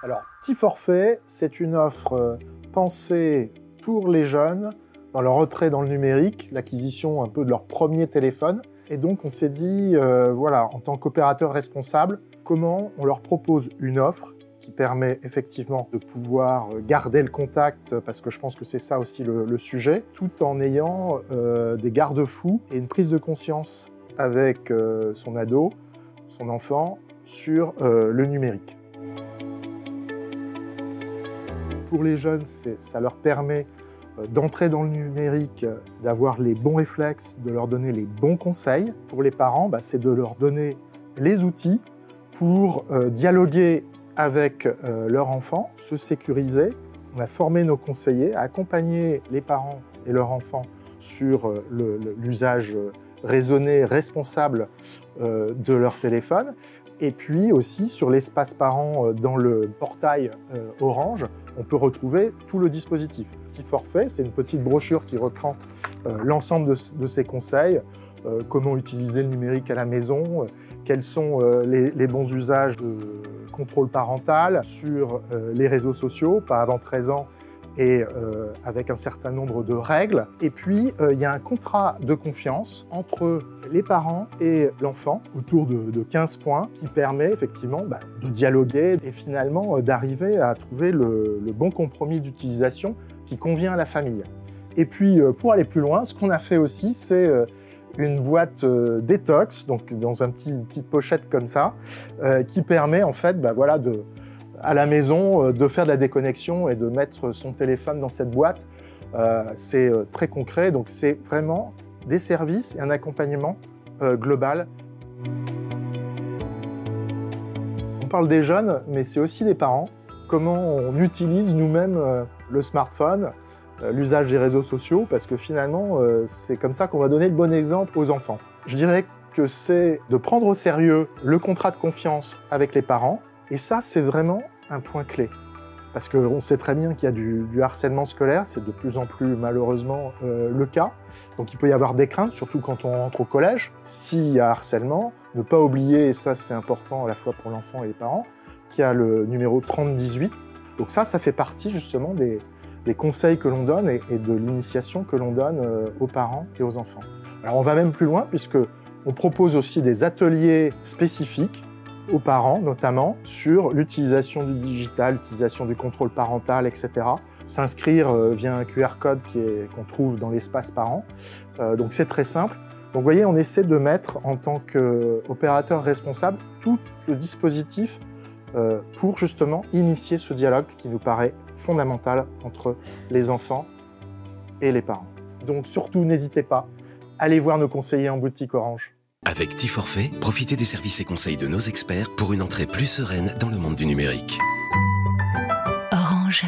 Alors, Petit Forfait, c'est une offre pensée pour les jeunes dans leur entrée dans le numérique, l'acquisition un peu de leur premier téléphone. Et donc, on s'est dit, voilà, en tant qu'opérateur responsable, comment on leur propose une offre qui permet effectivement de pouvoir garder le contact, parce que je pense que c'est ça aussi le sujet, tout en ayant des garde-fous et une prise de conscience avec son ado, son enfant, sur le numérique. Pour les jeunes, ça leur permet d'entrer dans le numérique, d'avoir les bons réflexes, de leur donner les bons conseils. Pour les parents, c'est de leur donner les outils pour dialoguer avec leur enfant, se sécuriser. On a formé nos conseillers à accompagner les parents et leurs enfants sur l'usage raisonné, responsable de leur téléphone. Et puis aussi sur l'espace parent dans le portail Orange, on peut retrouver tout le dispositif. Petit Forfait, c'est une petite brochure qui reprend l'ensemble de ces conseils, comment utiliser le numérique à la maison, quels sont les bons usages de contrôle parental sur les réseaux sociaux, pas avant 13 ans, et avec un certain nombre de règles. Et puis, il y a un contrat de confiance entre les parents et l'enfant, autour de 15 points, qui permet effectivement de dialoguer et finalement d'arriver à trouver le bon compromis d'utilisation qui convient à la famille. Et puis, pour aller plus loin, ce qu'on a fait aussi, c'est une boîte détox, donc dans une petite pochette comme ça, qui permet en fait, à la maison, de faire de la déconnexion et de mettre son téléphone dans cette boîte. C'est très concret, donc c'est vraiment des services et un accompagnement global. On parle des jeunes, mais c'est aussi des parents. Comment on utilise nous-mêmes le smartphone, l'usage des réseaux sociaux, parce que finalement, c'est comme ça qu'on va donner le bon exemple aux enfants. Je dirais que c'est de prendre au sérieux le contrat de confiance avec les parents, et ça, c'est vraiment un point clé. Parce qu'on sait très bien qu'il y a du harcèlement scolaire, c'est de plus en plus malheureusement le cas. Donc il peut y avoir des craintes, surtout quand on rentre au collège. S'il y a harcèlement, ne pas oublier, et ça c'est important à la fois pour l'enfant et les parents, qu'il y a le numéro 3018. Donc ça fait partie justement des conseils que l'on donne et de l'initiation que l'on donne aux parents et aux enfants. Alors on va même plus loin, puisque on propose aussi des ateliers spécifiques aux parents, notamment sur l'utilisation du digital, l'utilisation du contrôle parental, etc. S'inscrire via un QR code qu'on trouve dans l'espace parent. Donc c'est très simple. Donc vous voyez, on essaie de mettre en tant qu'opérateur responsable tout le dispositif pour justement initier ce dialogue qui nous paraît fondamental entre les enfants et les parents. Donc surtout, n'hésitez pas, allez voir nos conseillers en boutique Orange. Avec Petit Forfait, profitez des services et conseils de nos experts pour une entrée plus sereine dans le monde du numérique. Orange.